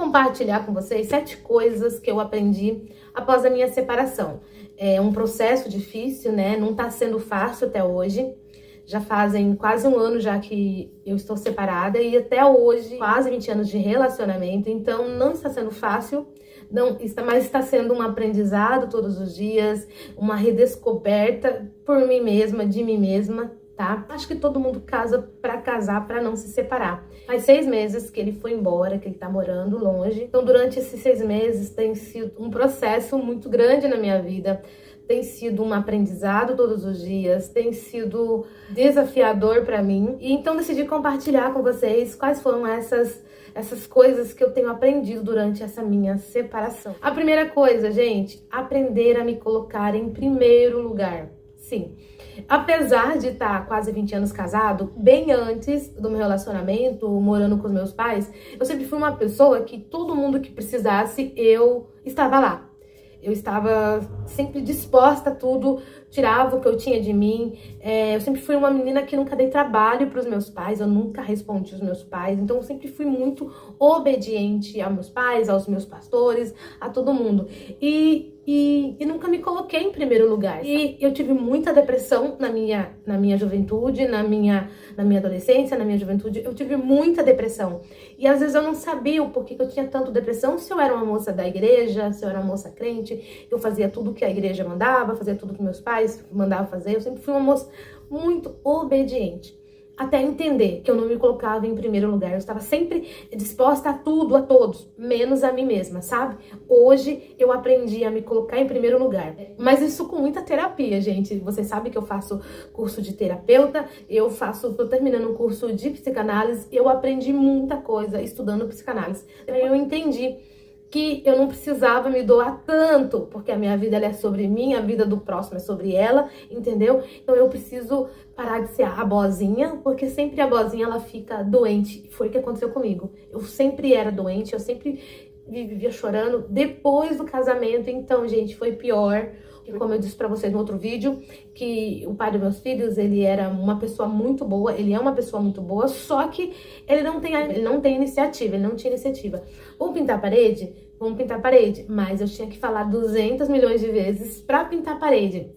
compartilhar com vocês 7 coisas que eu aprendi após a minha separação. É um processo difícil, né? Não tá sendo fácil até hoje. Já fazem quase um ano já que eu estou separada e até hoje, quase 20 anos de relacionamento. Então, não está sendo fácil, mas está sendo um aprendizado todos os dias, uma redescoberta por mim mesma, de mim mesma, tá? Acho que todo mundo casa pra casar, pra não se separar. Faz 6 meses que ele foi embora, que ele tá morando longe. Então, durante esses 6 meses, tem sido um processo muito grande na minha vida. Tem sido um aprendizado todos os dias, tem sido desafiador pra mim. E então decidi compartilhar com vocês quais foram essas coisas que eu tenho aprendido durante essa minha separação. A primeira coisa, gente, aprender a me colocar em primeiro lugar. Sim. Apesar de estar quase 20 anos casado, bem antes do meu relacionamento, morando com os meus pais, eu sempre fui uma pessoa que todo mundo que precisasse, eu estava lá. Eu estava sempre disposta a tudo, tirava o que eu tinha de mim. Eu sempre fui uma menina que nunca dei trabalho para os meus pais, eu nunca respondi aos meus pais. Então, eu sempre fui muito obediente aos meus pais, aos meus pastores, a todo mundo. E nunca me coloquei em primeiro lugar. E eu tive muita depressão na minha juventude, na minha adolescência, na minha juventude. Eu tive muita depressão. E às vezes eu não sabia o porquê que eu tinha tanto depressão. Se eu era uma moça da igreja, se eu era uma moça crente, eu fazia tudo que a igreja mandava, fazia tudo que meus pais mandavam fazer. Eu sempre fui uma moça muito obediente. Até entender que eu não me colocava em primeiro lugar. Eu estava sempre disposta a tudo, a todos, menos a mim mesma, sabe? Hoje eu aprendi a me colocar em primeiro lugar. Mas isso com muita terapia, gente. Vocês sabem que eu faço curso de terapeuta, tô terminando um curso de psicanálise, eu aprendi muita coisa estudando psicanálise. Eu entendi que eu não precisava me doar tanto, porque a minha vida ela é sobre mim, a vida do próximo é sobre ela, entendeu? Então eu preciso parar de ser a boazinha, porque sempre a boazinha ela fica doente. Foi o que aconteceu comigo. Eu sempre era doente, eu sempre vivia chorando depois do casamento. Então, gente, foi pior. Como eu disse pra vocês no outro vídeo, que o pai dos meus filhos, ele era uma pessoa muito boa, ele é uma pessoa muito boa, só que ele não tem iniciativa, ele não tinha iniciativa. Vamos pintar a parede? Vamos pintar a parede. Mas eu tinha que falar 200 milhões de vezes pra pintar a parede.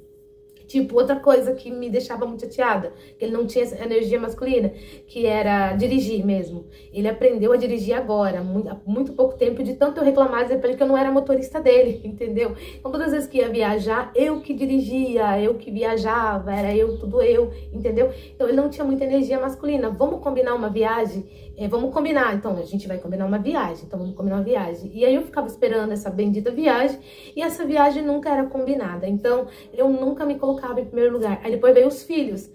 Tipo, outra coisa que me deixava muito chateada, que ele não tinha essa energia masculina, que era dirigir mesmo. Ele aprendeu a dirigir agora, há muito pouco tempo, de tanto eu reclamar, dizer pra ele que eu não era motorista dele, entendeu? Então, todas as vezes que ia viajar, eu que dirigia, eu que viajava, era tudo eu, entendeu? Então, ele não tinha muita energia masculina. Vamos combinar uma viagem? Vamos combinar. Então, a gente vai combinar uma viagem. Então, vamos combinar uma viagem. E aí, eu ficava esperando essa bendita viagem, e essa viagem nunca era combinada. Então, eu nunca me colocava em primeiro lugar. Aí depois veio os filhos.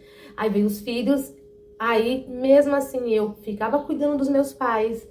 Aí mesmo assim eu ficava cuidando dos meus pais.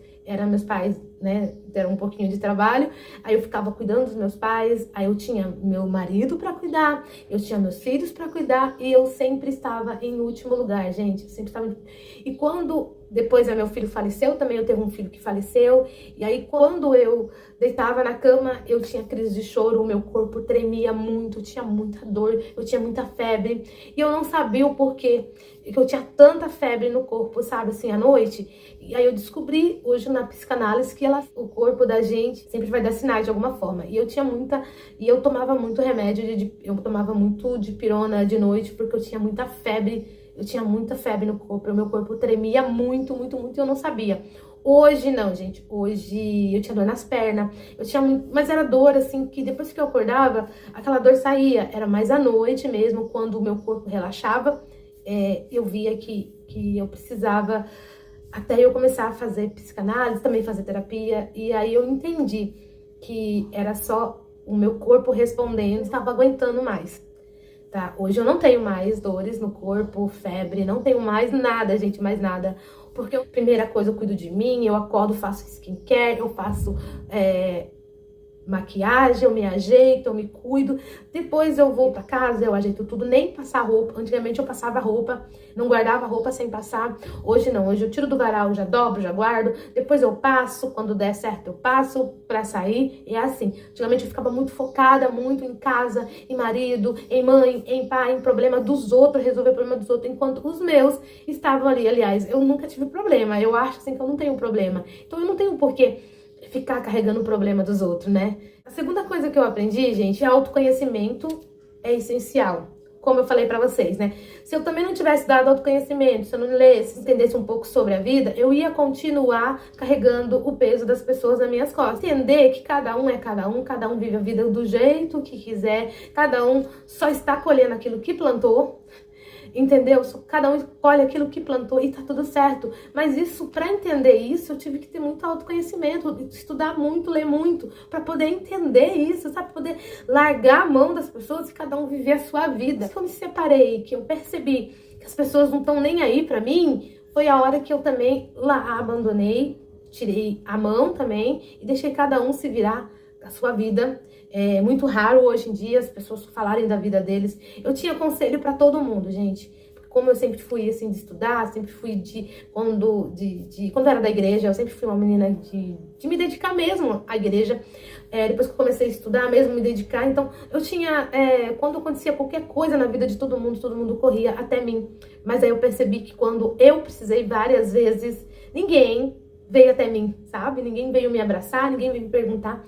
Meus pais, né, deram um pouquinho de trabalho. Aí eu ficava cuidando dos meus pais. Aí eu tinha meu marido pra cuidar. Eu tinha meus filhos pra cuidar. E eu sempre estava em último lugar, gente. Eu sempre estava... E quando depois meu filho faleceu, também eu teve um filho que faleceu. E aí quando eu deitava na cama, eu tinha crise de choro. O meu corpo tremia muito, eu tinha muita dor, eu tinha muita febre. E eu não sabia o porquê que eu tinha tanta febre no corpo, sabe, assim, à noite. E aí eu descobri hoje na psicanálise que o corpo da gente sempre vai dar sinais de alguma forma. E eu tomava muito remédio, eu tomava muito dipirona de noite porque eu tinha muita febre. Eu tinha muita febre no corpo, o meu corpo tremia muito, muito, muito e eu não sabia. Hoje não, gente. Hoje eu tinha dor nas pernas, mas era dor assim que depois que eu acordava, aquela dor saía. Era mais à noite mesmo, quando o meu corpo relaxava. Eu via que eu precisava, até eu começar a fazer psicanálise, também fazer terapia, e aí eu entendi que era só o meu corpo respondendo, estava aguentando mais, tá? Hoje eu não tenho mais dores no corpo, febre, não tenho mais nada, gente, mais nada, porque a primeira coisa eu cuido de mim, eu acordo, faço skincare, eu faço maquiagem, eu me ajeito, eu me cuido. Depois eu vou pra casa, eu ajeito tudo, nem passar roupa. Antigamente eu passava roupa, não guardava roupa sem passar. Hoje não, hoje eu tiro do varal, já dobro, já guardo. Depois eu passo, quando der certo eu passo pra sair. E é assim. Antigamente eu ficava muito focada, muito em casa, em marido, em mãe, em pai, em problema dos outros, resolver o problema dos outros, enquanto os meus estavam ali. Aliás, eu nunca tive problema. Eu acho assim que eu não tenho problema. Então eu não tenho porquê ficar carregando o problema dos outros, né? A segunda coisa que eu aprendi, gente, é autoconhecimento é essencial. Como eu falei pra vocês, né? Se eu também não tivesse dado autoconhecimento, se eu não lesse, entendesse um pouco sobre a vida, eu ia continuar carregando o peso das pessoas nas minhas costas. Entender que cada um é cada um vive a vida do jeito que quiser, cada um só está colhendo aquilo que plantou. Entendeu? Cada um escolhe aquilo que plantou e tá tudo certo. Mas isso, para entender isso, eu tive que ter muito autoconhecimento, estudar muito, ler muito, para poder entender isso, sabe? Poder largar a mão das pessoas e cada um viver a sua vida. Quando eu me separei, que eu percebi que as pessoas não estão nem aí para mim, foi a hora que eu também lá abandonei, tirei a mão também e deixei cada um se virar a sua vida. É muito raro hoje em dia as pessoas falarem da vida deles. Eu tinha conselho pra todo mundo, gente. Como eu sempre fui assim de estudar, sempre fui quando eu era da igreja, eu sempre fui uma menina de me dedicar mesmo à igreja. Depois que eu comecei a estudar mesmo, me dedicar, então eu tinha, quando acontecia qualquer coisa na vida de todo mundo corria até mim. Mas aí eu percebi que quando eu precisei várias vezes, ninguém veio até mim, sabe? Ninguém veio me abraçar, ninguém veio me perguntar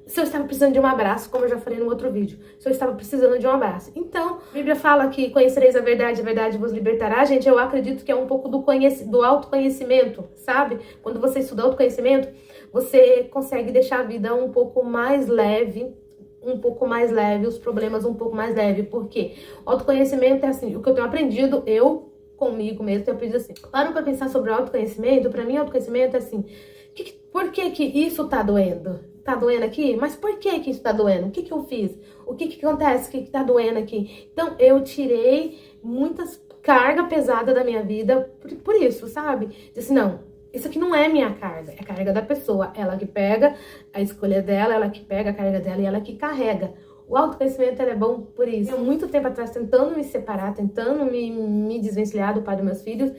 se eu estava precisando de um abraço, como eu já falei no outro vídeo. Se eu estava precisando de um abraço. Então, a Bíblia fala que conhecereis a verdade vos libertará. Gente, eu acredito que é um pouco do autoconhecimento, sabe? Quando você estuda autoconhecimento, você consegue deixar a vida um pouco mais leve, os problemas um pouco mais leve. Por quê? O autoconhecimento é assim, o que eu tenho aprendido, eu comigo mesmo, tenho aprendido assim. Paro pra pensar sobre o autoconhecimento, pra mim autoconhecimento é assim, por que que isso tá doendo? Tá doendo aqui? Mas por que que isso tá doendo? O que que eu fiz? O que que acontece? O que que tá doendo aqui? Então, eu tirei muitas carga pesada da minha vida por isso, sabe? Disse, não, isso aqui não é minha carga, é a carga da pessoa. Ela que pega a escolha dela, ela que pega a carga dela e ela que carrega. O autoconhecimento é bom por isso. Eu, muito tempo atrás, tentando me separar, tentando me desvencilhar do pai dos meus filhos.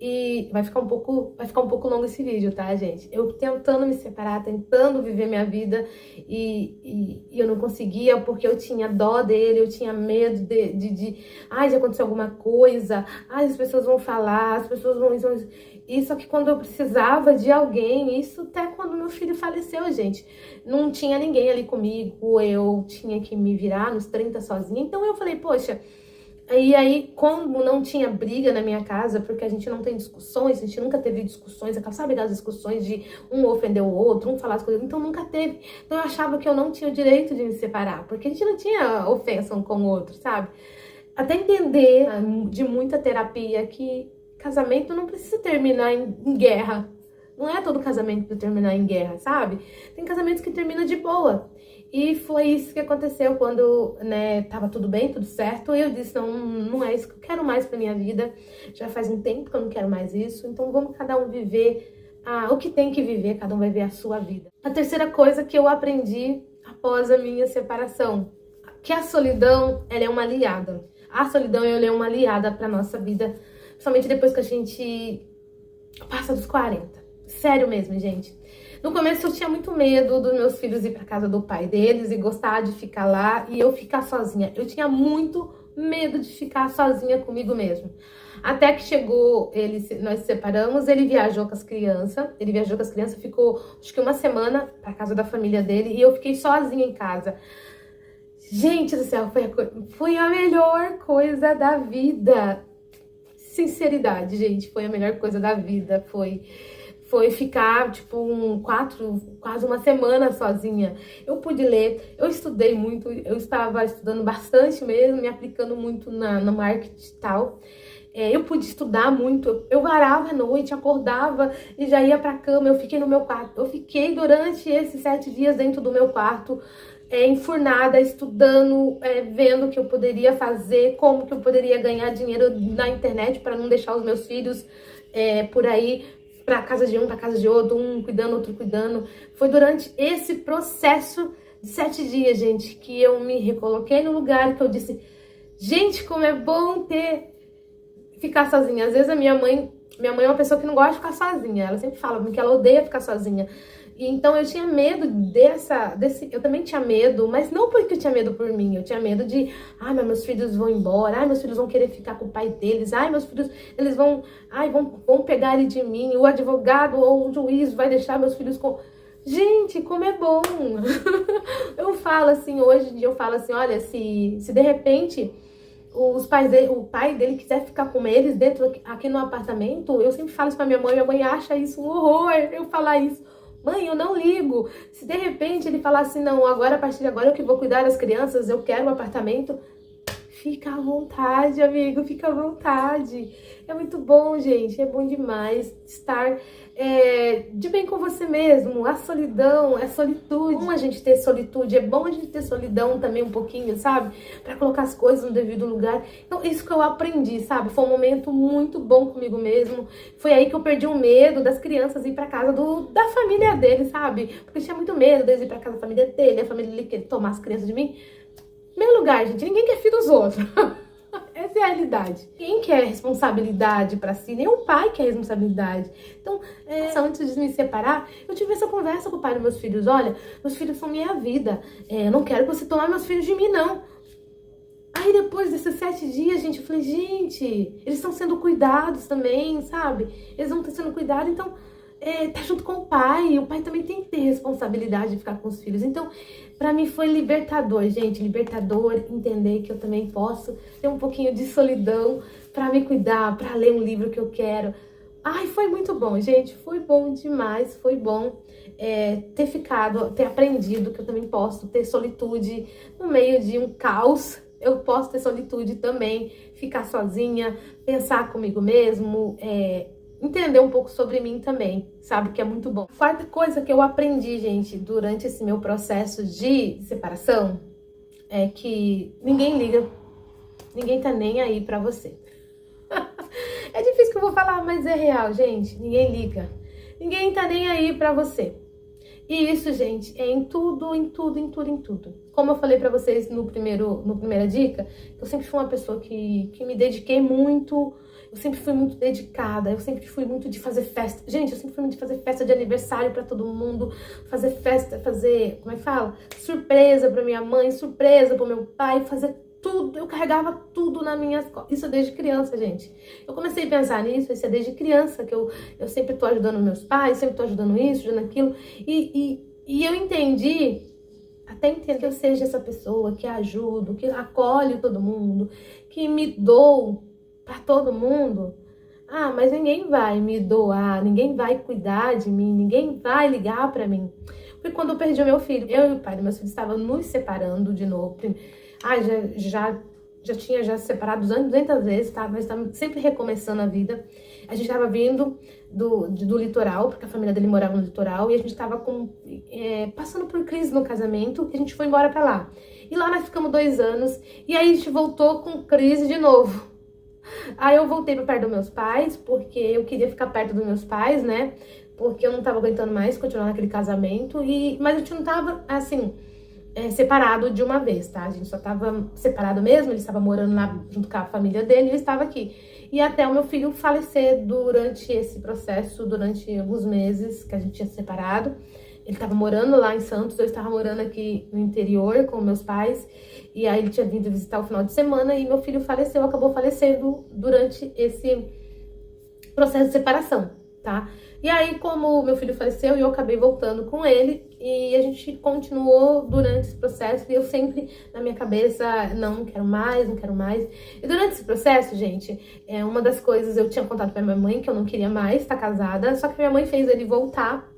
E vai ficar um pouco longo esse vídeo, tá, gente? Eu tentando me separar, tentando viver minha vida e eu não conseguia porque eu tinha dó dele, eu tinha medo ai, já aconteceu alguma coisa, ai, as pessoas vão falar, as pessoas vão... E só que quando eu precisava de alguém, isso até quando meu filho faleceu, gente, não tinha ninguém ali comigo, eu tinha que me virar nos 30 sozinha, então eu falei, poxa... E aí, como não tinha briga na minha casa, porque a gente não tem discussões, a gente nunca teve discussões, sabe aquelas discussões de um ofender o outro, um falar as coisas, então nunca teve. Então eu achava que eu não tinha o direito de me separar, porque a gente não tinha ofensa um com o outro, sabe? Até entender de muita terapia que casamento não precisa terminar em guerra. Não é todo casamento que terminar em guerra, sabe? Tem casamentos que terminam de boa. E foi isso que aconteceu quando, né, tava tudo bem, tudo certo. E eu disse, não é isso que eu quero mais pra minha vida. Já faz um tempo que eu não quero mais isso. Então vamos cada um viver o que tem que viver, cada um vai ver a sua vida. A terceira coisa que eu aprendi após a minha separação, que a solidão, ela é uma aliada. A solidão, ela é uma aliada pra nossa vida, principalmente depois que a gente passa dos 40. Sério mesmo, gente. No começo eu tinha muito medo dos meus filhos ir pra casa do pai deles e gostar de ficar lá e eu ficar sozinha. Eu tinha muito medo de ficar sozinha comigo mesmo. Até que chegou, nós se separamos, ele viajou com as crianças. Ficou acho que uma semana pra casa da família dele e eu fiquei sozinha em casa. Gente do céu, foi a melhor coisa da vida. Sinceridade, gente, foi a melhor coisa da vida, foi ficar, tipo, quase uma semana sozinha. Eu pude ler, eu estudei muito, eu estava estudando bastante mesmo, me aplicando muito no marketing digital. Eu pude estudar muito, eu varava à noite, acordava e já ia pra cama, eu fiquei no meu quarto. Eu fiquei durante esses 7 dias dentro do meu quarto, enfurnada, estudando, vendo o que eu poderia fazer, como que eu poderia ganhar dinheiro na internet para não deixar os meus filhos por aí, pra casa de um, pra casa de outro, um cuidando, outro cuidando. Foi durante esse processo de 7 dias, gente, que eu me recoloquei no lugar, que eu disse, gente, como é bom ficar sozinha. Às vezes a minha mãe é uma pessoa que não gosta de ficar sozinha, ela sempre fala que ela odeia ficar sozinha. E então eu tinha medo eu também tinha medo, mas não porque eu tinha medo por mim, eu tinha medo de, mas meus filhos vão embora, meus filhos vão querer ficar com o pai deles, meus filhos, eles vão pegar ele de mim, o advogado ou o juiz vai deixar meus filhos com... Gente, como é bom! Eu falo assim, hoje em dia eu falo assim, olha, se de repente o pai dele quiser ficar com eles dentro aqui no apartamento, eu sempre falo isso pra minha mãe acha isso um horror, eu falar isso. Mãe, eu não ligo. Se de repente ele falar assim, não, agora, a partir de agora eu que vou cuidar das crianças, eu quero um apartamento, fica à vontade, amigo, fica à vontade. É muito bom, gente, é bom demais estar de bem com você mesmo. A solidão, é solitude. É bom a gente ter solitude, é bom a gente ter solidão também um pouquinho, sabe? Pra colocar as coisas no devido lugar. Então, isso que eu aprendi, sabe? Foi um momento muito bom comigo mesmo. Foi aí que eu perdi o medo das crianças ir pra casa da família dele, sabe? Porque eu tinha muito medo deles ir pra casa da família dele, a família dele querer tomar as crianças de mim. Em primeiro lugar, gente, ninguém quer filho dos outros. Essa é a realidade. Quem quer responsabilidade pra si? Nem o pai quer responsabilidade. Então, antes de me separar, eu tive essa conversa com o pai dos meus filhos. Olha, meus filhos são minha vida. Eu não quero que você tome meus filhos de mim, não. Aí depois desses 7 dias, gente, eu falei, gente, eles estão sendo cuidados também, sabe? Eles vão estar sendo cuidados, então tá junto com o pai também tem que ter responsabilidade de ficar com os filhos. Então, pra mim foi libertador, gente, libertador entender que eu também posso ter um pouquinho de solidão pra me cuidar, pra ler um livro que eu quero. Ai, foi muito bom, gente, foi bom demais, foi bom ter aprendido que eu também posso ter solitude no meio de um caos. Eu posso ter solitude também, ficar sozinha, pensar comigo mesmo, entender um pouco sobre mim também, sabe? Que é muito bom. Quarta coisa que eu aprendi, gente, durante esse meu processo de separação, é que ninguém liga, ninguém tá nem aí pra você. É difícil que eu vou falar, mas é real, gente. Ninguém liga. Ninguém tá nem aí pra você. E isso, gente, é em tudo, em tudo, em tudo, em tudo. Como eu falei pra vocês no primeira dica, eu sempre fui uma pessoa que me dediquei muito, eu sempre fui muito dedicada, eu sempre fui muito de fazer festa. Gente, eu sempre fui muito de fazer festa de aniversário pra todo mundo, fazer festa, como é que fala? Surpresa pra minha mãe, surpresa pro meu pai, fazer tudo, eu carregava tudo na minha costas. Isso desde criança, gente. Eu comecei a pensar nisso, isso é desde criança, que eu sempre tô ajudando meus pais, sempre tô ajudando isso, ajudando aquilo. E eu entendi, até entender que eu seja essa pessoa que ajudo, que acolhe todo mundo, que me dou pra todo mundo. Ah, mas ninguém vai me doar, ninguém vai cuidar de mim, ninguém vai ligar pra mim. Foi quando eu perdi o meu filho. Eu e o pai dos meus filhos estavam nos separando de novo. Já tinha se separado 200 vezes, tá? Nós estávamos sempre recomeçando a vida. A gente estava vindo do litoral, porque a família dele morava no litoral, e a gente estava passando por crise no casamento, e a gente foi embora pra lá. E lá nós ficamos 2 anos, e aí a gente voltou com crise de novo. Aí eu voltei pra perto dos meus pais, porque eu queria ficar perto dos meus pais, né? Porque eu não tava aguentando mais continuar naquele casamento, mas a gente não tava, assim, separado de uma vez, tá? A gente só tava separado mesmo, ele estava morando lá junto com a família dele e eu estava aqui. E até o meu filho falecer durante esse processo, durante alguns meses que a gente tinha separado. Ele estava morando lá em Santos, eu estava morando aqui no interior com meus pais. E aí ele tinha vindo visitar o final de semana e meu filho faleceu, acabou falecendo durante esse processo de separação, tá? E aí, como meu filho faleceu, eu acabei voltando com ele e a gente continuou durante esse processo e eu sempre, na minha cabeça, não quero mais, não quero mais. E durante esse processo, gente, uma das coisas, eu tinha contado pra minha mãe que eu não queria mais estar casada, só que minha mãe fez ele voltar.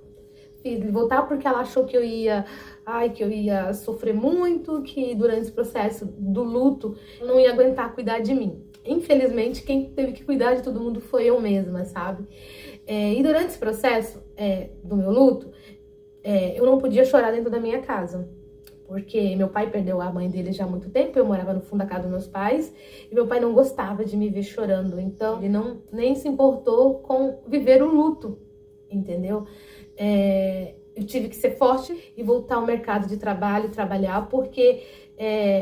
Fiz ele voltar porque ela achou que eu ia sofrer muito, que durante esse processo do luto eu não ia aguentar cuidar de mim. Infelizmente, quem teve que cuidar de todo mundo foi eu mesma, sabe? E durante esse processo do meu luto, eu não podia chorar dentro da minha casa. Porque meu pai perdeu a mãe dele já há muito tempo, eu morava no fundo da casa dos meus pais, e meu pai não gostava de me ver chorando, então ele nem se importou com viver o luto, entendeu? Eu tive que ser forte e voltar ao mercado de trabalho, trabalhar, porque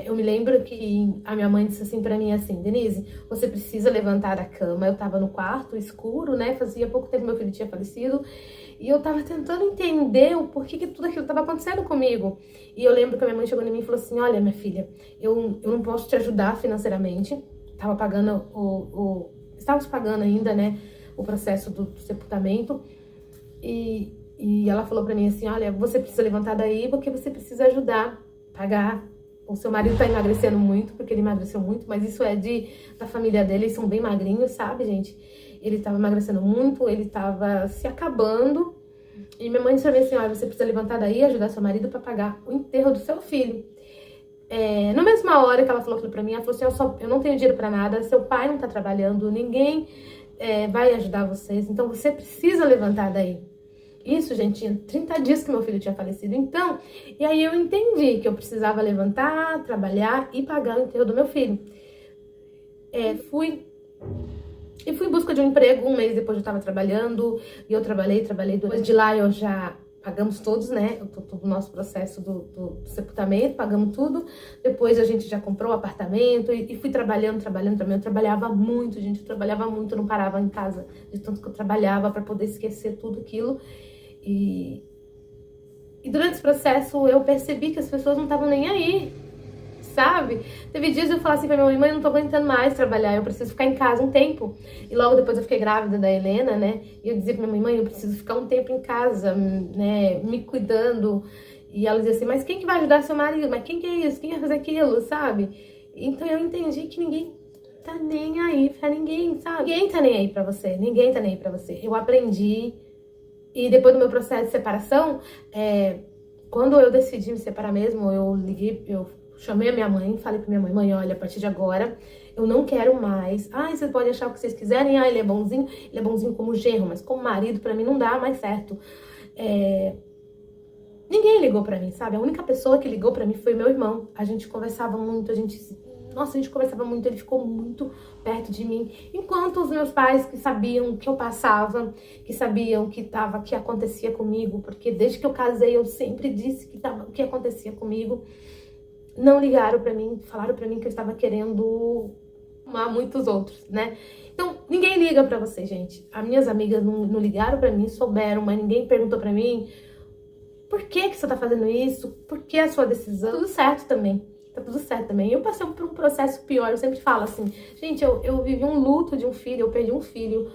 eu me lembro que a minha mãe disse assim pra mim, assim, Denise, você precisa levantar da cama. Eu tava no quarto, escuro, né, fazia pouco tempo que meu filho tinha falecido, e eu tava tentando entender o porquê que tudo aquilo tava acontecendo comigo. E eu lembro que a minha mãe chegou em mim e falou assim, olha, minha filha, eu não posso te ajudar financeiramente, tava pagando estávamos pagando ainda, né, o processo do sepultamento, e E ela falou pra mim assim, olha, você precisa levantar daí porque você precisa ajudar, pagar. O seu marido tá emagrecendo muito, porque ele emagreceu muito, mas isso é da família dele, eles são bem magrinhos, sabe, gente? Ele tava emagrecendo muito, ele tava se acabando. E minha mãe disse assim, olha, você precisa levantar daí e ajudar seu marido pra pagar o enterro do seu filho. Na mesma hora que ela falou aquilo pra mim, ela falou assim, eu não tenho dinheiro pra nada, seu pai não tá trabalhando, ninguém vai ajudar vocês, então você precisa levantar daí. Isso, gente, tinha 30 dias que meu filho tinha falecido. Então, e aí eu entendi que eu precisava levantar, trabalhar e pagar o enterro do meu filho. Fui em busca de um emprego, um mês depois eu estava trabalhando, e eu trabalhei. Depois de lá eu já pagamos todos, né? Todo o nosso processo do sepultamento, pagamos tudo. Depois a gente já comprou o apartamento e fui trabalhando também. Eu trabalhava muito, gente, eu trabalhava muito, eu não parava em casa de tanto que eu trabalhava para poder esquecer tudo aquilo. E durante esse processo eu percebi que as pessoas não estavam nem aí, sabe? Teve dias eu falava assim pra minha mãe, eu não tô aguentando mais trabalhar, eu preciso ficar em casa um tempo. E logo depois eu fiquei grávida da Helena, né? E eu dizia pra minha mãe, eu preciso ficar um tempo em casa, né? Me cuidando. E ela dizia assim, mas quem que vai ajudar seu marido? Mas quem que é isso? Quem vai fazer aquilo, sabe? Então eu entendi que ninguém tá nem aí pra ninguém, sabe? Ninguém tá nem aí pra você, ninguém tá nem aí pra você. Eu aprendi. E depois do meu processo de separação, quando eu decidi me separar mesmo, eu chamei a minha mãe, falei pra minha mãe, mãe, olha, a partir de agora, eu não quero mais. Ai, vocês podem achar o que vocês quiserem, ele é bonzinho como genro, mas como marido, pra mim, não dá mais certo. Ninguém ligou pra mim, sabe? A única pessoa que ligou pra mim foi meu irmão. A gente conversava muito, a gente conversava muito, ele ficou muito perto de mim. Enquanto os meus pais, que sabiam que eu passava, que sabiam que acontecia comigo, porque desde que eu casei eu sempre disse o que acontecia comigo, não ligaram pra mim, falaram pra mim que eu estava querendo amar muitos outros, né? Então, ninguém liga pra você, gente. As minhas amigas não ligaram pra mim, souberam, mas ninguém perguntou pra mim por que você tá fazendo isso, por que a sua decisão. Tudo certo também. Tá tudo certo também. Eu passei por um processo pior, eu sempre falo assim, gente, eu vivi um luto de um filho, eu perdi um filho,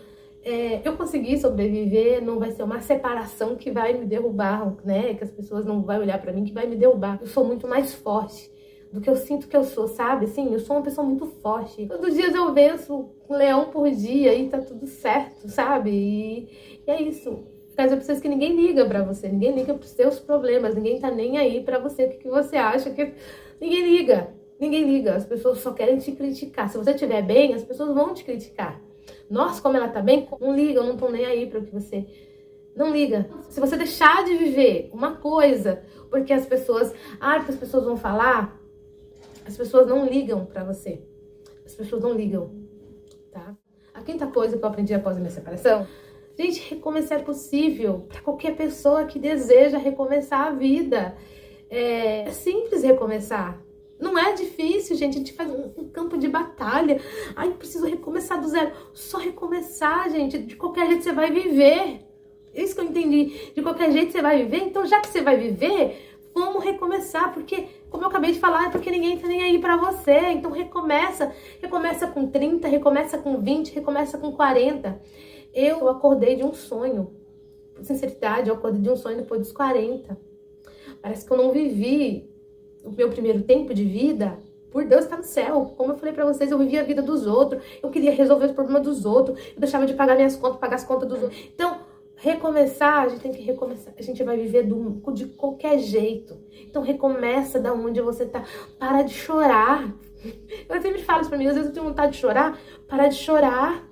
eu consegui sobreviver, não vai ser uma separação que vai me derrubar, né, que as pessoas não vão olhar pra mim, que vai me derrubar. Eu sou muito mais forte do que eu sinto que eu sou, sabe? Assim, eu sou uma pessoa muito forte. Todos os dias eu venço um leão por dia e tá tudo certo, sabe? E é isso. Mas eu preciso que ninguém liga pra você, ninguém liga pros seus problemas, ninguém tá nem aí pra você, o que você acha que... Ninguém liga, as pessoas só querem te criticar. Se você estiver bem, as pessoas vão te criticar. Nossa, como ela tá bem, não ligam, não estão nem aí para o que você... Não liga. Se você deixar de viver uma coisa, porque as pessoas vão falar, as pessoas não ligam pra você. As pessoas não ligam, tá? A quinta coisa que eu aprendi após a minha separação, gente, recomeçar é possível para qualquer pessoa que deseja recomeçar a vida. É simples recomeçar. Não é difícil, gente. A gente faz um campo de batalha. Ai, preciso recomeçar do zero. Só recomeçar, gente. De qualquer jeito você vai viver. Isso que eu entendi. De qualquer jeito você vai viver. Então, já que você vai viver, vamos recomeçar. Porque, como eu acabei de falar, é porque ninguém tá nem aí pra você. Então, recomeça. Recomeça com 30, recomeça com 20, recomeça com 40. Eu acordei de um sonho. Com sinceridade, eu acordei de um sonho depois dos 40. Parece que eu não vivi o meu primeiro tempo de vida. Por Deus, tá no céu. Como eu falei pra vocês, eu vivia a vida dos outros. Eu queria resolver os problemas dos outros. Eu deixava de pagar minhas contas, pagar as contas dos outros. Então, recomeçar, a gente tem que recomeçar. A gente vai viver de qualquer jeito. Então, recomeça da onde você tá. Para de chorar. Eu sempre falo isso pra mim. Às vezes eu tenho vontade de chorar. Para de chorar.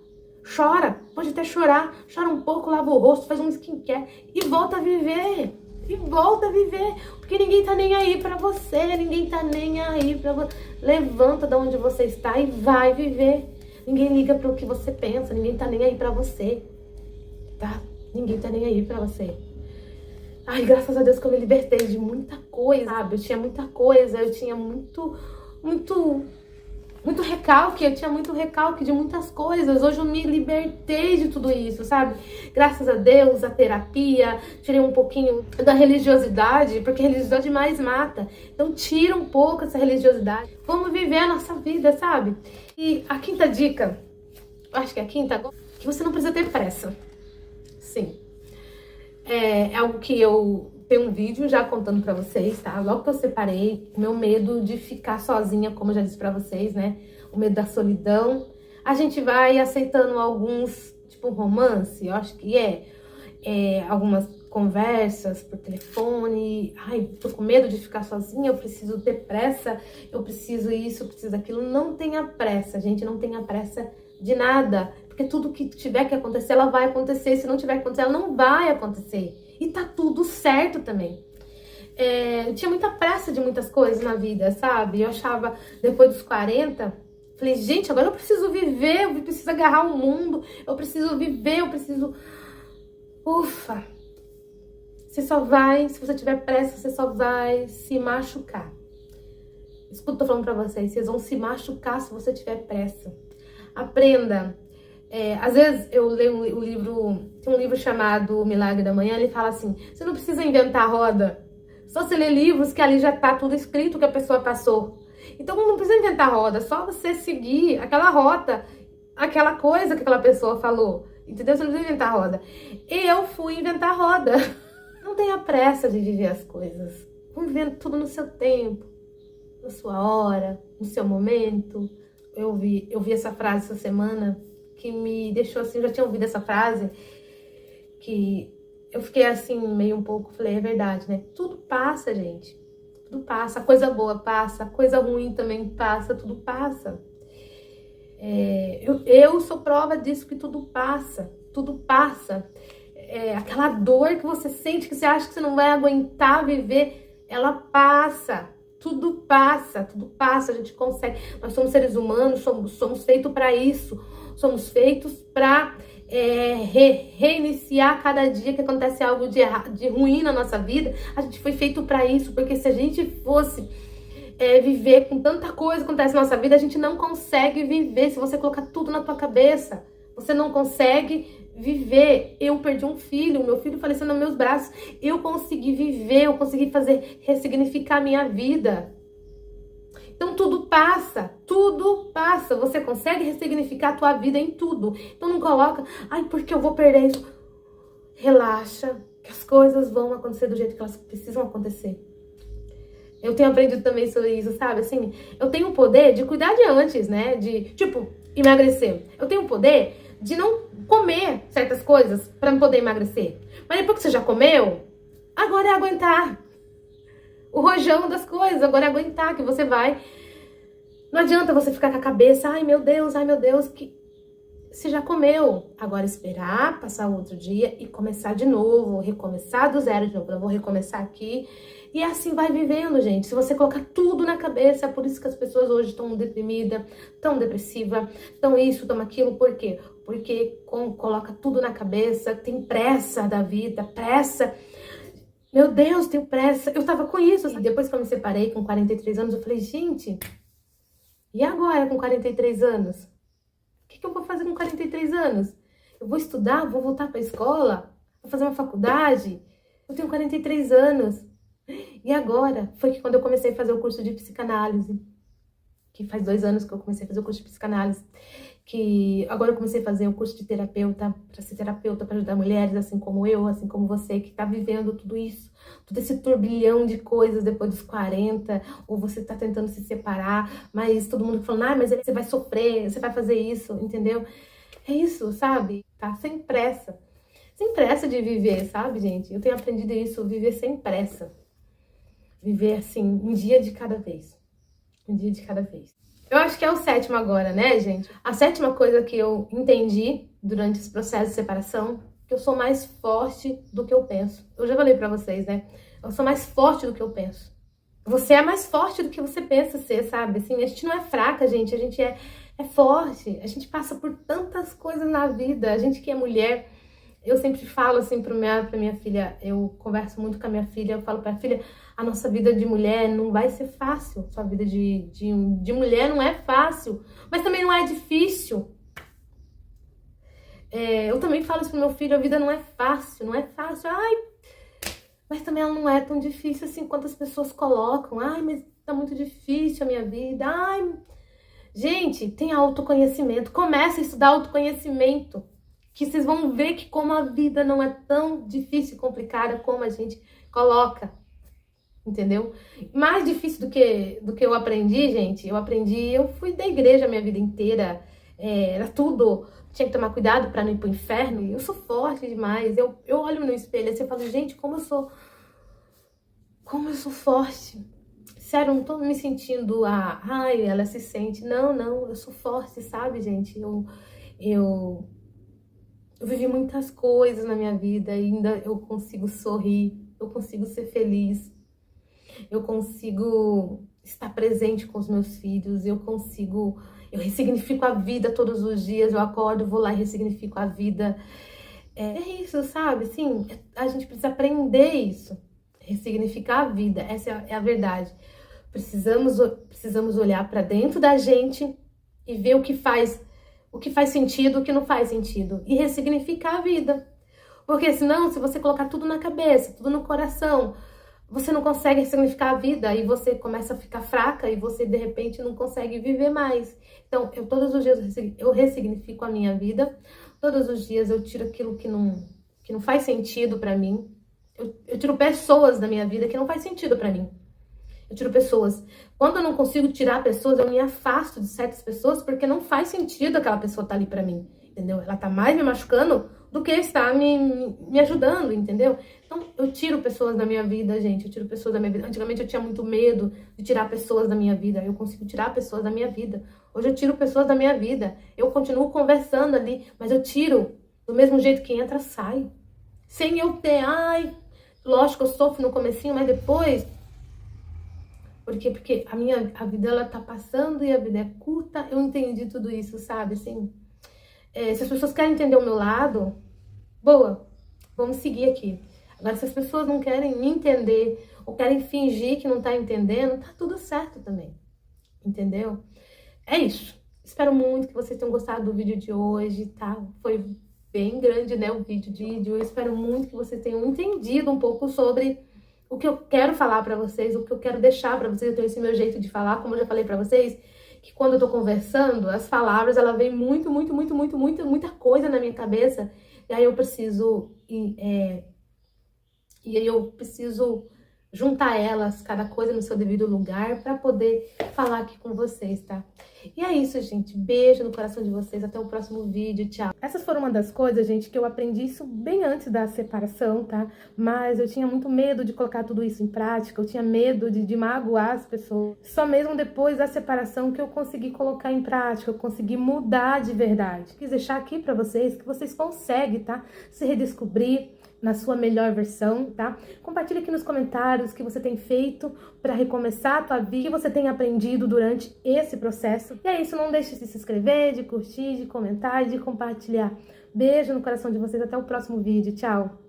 Chora. Pode até chorar. Chora um pouco, lava o rosto, faz um skincare. E volta a viver. E volta a viver, porque ninguém tá nem aí pra você, ninguém tá nem aí pra você. Levanta de onde você está e vai viver. Ninguém liga pro que você pensa, ninguém tá nem aí pra você, tá? Ninguém tá nem aí pra você. Ai, graças a Deus que eu me libertei de muita coisa, sabe? Eu tinha muita coisa, eu tinha muito recalque, eu tinha muito recalque de muitas coisas. Hoje eu me libertei de tudo isso, sabe? Graças a Deus, a terapia, tirei um pouquinho da religiosidade, porque a religiosidade mais mata. Então tira um pouco essa religiosidade. Vamos viver a nossa vida, sabe? E a quinta dica, acho que é a quinta, que você não precisa ter pressa. Sim. É algo que eu tenho um vídeo já contando pra vocês, tá? Logo que eu separei, o meu medo de ficar sozinha, como eu já disse pra vocês, né? O medo da solidão. A gente vai aceitando alguns, tipo romance, eu acho que algumas conversas por telefone. Ai, tô com medo de ficar sozinha, eu preciso ter pressa, eu preciso isso, eu preciso aquilo. Não tenha pressa, gente, não tenha pressa de nada. Porque tudo que tiver que acontecer, ela vai acontecer. Se não tiver que acontecer, ela não vai acontecer. E tá tudo certo também. Eu tinha muita pressa de muitas coisas na vida, sabe? Eu achava, depois dos 40, falei, gente, agora eu preciso viver, eu preciso agarrar o mundo, eu preciso viver, eu preciso... Ufa! Se você tiver pressa, você só vai se machucar. Isso que eu tô falando pra vocês vão se machucar se você tiver pressa. Aprenda. Às vezes eu leio um livro, tem um livro chamado O Milagre da Manhã, ele fala assim, você não precisa inventar roda, só você lê livros que ali já tá tudo escrito que a pessoa passou. Então não precisa inventar roda, só você seguir aquela rota, aquela coisa que aquela pessoa falou, entendeu? Você não precisa inventar roda. Eu fui inventar roda. Não tenha pressa de viver as coisas. Vamos vivendo tudo no seu tempo, na sua hora, no seu momento. Eu vi essa frase essa semana que me deixou assim, eu já tinha ouvido essa frase, que eu fiquei assim, meio um pouco, falei, é verdade, né? Tudo passa, gente. Tudo passa. A coisa boa passa, a coisa ruim também passa, tudo passa. Eu sou prova disso, que tudo passa. Tudo passa. Aquela dor que você sente, que você acha que você não vai aguentar viver, ela passa. Tudo passa, a gente consegue. Nós somos seres humanos, somos feitos para isso. Somos feitos para reiniciar cada dia que acontece algo de ruim na nossa vida. A gente foi feito para isso, porque se a gente fosse viver com tanta coisa que acontece na nossa vida, a gente não consegue viver. Se você colocar tudo na tua cabeça, você não consegue viver. Eu perdi um filho, meu filho faleceu nos meus braços. Eu consegui viver, eu consegui ressignificar a minha vida. Então tudo passa, tudo passa. Você consegue ressignificar a tua vida em tudo. Então não coloca, ai, porque eu vou perder isso. Relaxa, que as coisas vão acontecer do jeito que elas precisam acontecer. Eu tenho aprendido também sobre isso, sabe? Assim, eu tenho o poder de cuidar de antes, né? De, tipo, emagrecer. Eu tenho o poder de não comer certas coisas pra poder emagrecer. Mas depois que você já comeu, agora é aguentar o rojão das coisas. Agora é aguentar que você vai... Não adianta você ficar com a cabeça, ai meu Deus, que você já comeu. Agora esperar passar o outro dia e começar de novo, recomeçar do zero de novo. Eu vou recomeçar aqui. E assim vai vivendo, gente. Se você colocar tudo na cabeça, é por isso que as pessoas hoje estão deprimidas, tão depressivas, tão isso, tão aquilo. Por quê? Porque coloca tudo na cabeça, tem pressa da vida, pressa. Meu Deus, tenho pressa. Eu tava com isso. Assim. Depois que eu me separei com 43 anos, eu falei, gente, e agora com 43 anos? O que eu vou fazer com 43 anos? Eu vou estudar? Vou voltar pra escola? Vou fazer uma faculdade? Eu tenho 43 anos. E agora? Foi que quando eu comecei a fazer o curso de psicanálise, que faz 2 anos que eu comecei a fazer o curso de psicanálise, que agora eu comecei a fazer o curso de terapeuta, para ser terapeuta, para ajudar mulheres, assim como eu, assim como você, que tá vivendo tudo isso, todo esse turbilhão de coisas depois dos 40, ou você tá tentando se separar, mas todo mundo falando, mas você vai sofrer, você vai fazer isso, entendeu? É isso, sabe? Tá sem pressa de viver, sabe, gente? Eu tenho aprendido isso, viver sem pressa. Viver, assim, um dia de cada vez. Um dia de cada vez. Eu acho que é o 7º agora, né, gente? A 7ª coisa que eu entendi durante esse processo de separação, que eu sou mais forte do que eu penso. Eu já falei pra vocês, né? Eu sou mais forte do que eu penso. Você é mais forte do que você pensa ser, sabe? Assim, a gente não é fraca, gente. A gente é forte. A gente passa por tantas coisas na vida. A gente que é mulher... Eu sempre falo assim pra minha filha, eu converso muito com a minha filha, eu falo pra filha, a nossa vida de mulher não vai ser fácil, sua vida de mulher não é fácil, mas também não é difícil. Eu também falo isso pro meu filho, a vida não é fácil, ai, mas também ela não é tão difícil assim quanto as pessoas colocam, ai, mas tá muito difícil a minha vida, ai... Gente, tem autoconhecimento, começa a estudar autoconhecimento. que vocês vão ver que como a vida não é tão difícil e complicada como a gente coloca, entendeu? Mais difícil do que eu aprendi, gente, eu fui da igreja a minha vida inteira, era tudo, tinha que tomar cuidado pra não ir pro inferno, e eu sou forte demais, eu olho no espelho assim e falo, gente, como eu sou forte. Sério, não tô me sentindo, ai, ela se sente, não, eu sou forte, sabe, gente, eu vivi muitas coisas na minha vida, e ainda eu consigo sorrir, eu consigo ser feliz, eu consigo estar presente com os meus filhos, eu ressignifico a vida todos os dias, eu acordo, vou lá e ressignifico a vida. É isso, sabe? Sim, a gente precisa aprender isso, ressignificar a vida, essa é a verdade. Precisamos olhar para dentro da gente e ver o que faz sentido, o que não faz sentido, e ressignificar a vida. Porque senão, se você colocar tudo na cabeça, tudo no coração, você não consegue ressignificar a vida e você começa a ficar fraca e você, de repente, não consegue viver mais. Então, todos os dias eu ressignifico a minha vida, todos os dias eu tiro aquilo que não faz sentido pra mim. Eu tiro pessoas da minha vida que não faz sentido pra mim. Eu tiro pessoas. Quando eu não consigo tirar pessoas, eu me afasto de certas pessoas porque não faz sentido aquela pessoa estar ali pra mim, entendeu? Ela tá mais me machucando do que está me ajudando, entendeu? Então, eu tiro pessoas da minha vida, gente. Eu tiro pessoas da minha vida. Antigamente eu tinha muito medo de tirar pessoas da minha vida. Eu consigo tirar pessoas da minha vida. Hoje eu tiro pessoas da minha vida. Eu continuo conversando ali, mas eu tiro do mesmo jeito que entra, sai. Sem eu ter, lógico, eu sofro no comecinho, mas depois... Porque a vida, ela tá passando e a vida é curta. Eu entendi tudo isso, sabe? Assim, se as pessoas querem entender o meu lado, boa, vamos seguir aqui. Agora, se as pessoas não querem me entender ou querem fingir que não tá entendendo, tá tudo certo também, entendeu? É isso. Espero muito que vocês tenham gostado do vídeo de hoje, tá? Foi bem grande, né, o vídeo de hoje. Eu espero muito que vocês tenham entendido um pouco sobre o que eu quero falar pra vocês, o que eu quero deixar pra vocês. Eu tenho esse meu jeito de falar, como eu já falei pra vocês, que quando eu tô conversando, as palavras, ela vem muita coisa na minha cabeça, e aí eu preciso juntar elas, cada coisa no seu devido lugar, pra poder falar aqui com vocês, tá? E é isso, gente. Beijo no coração de vocês. Até o próximo vídeo. Tchau. Essas foram uma das coisas, gente, que eu aprendi isso bem antes da separação, tá? Mas eu tinha muito medo de colocar tudo isso em prática. Eu tinha medo de magoar as pessoas. Só mesmo depois da separação que eu consegui colocar em prática. Eu consegui mudar de verdade. Quis deixar aqui pra vocês que vocês conseguem, tá? Se redescobrir na sua melhor versão, tá? Compartilha aqui nos comentários o que você tem feito para recomeçar a tua vida, o que você tem aprendido durante esse processo. E é isso, não deixe de se inscrever, de curtir, de comentar e de compartilhar. Beijo no coração de vocês, até o próximo vídeo, tchau!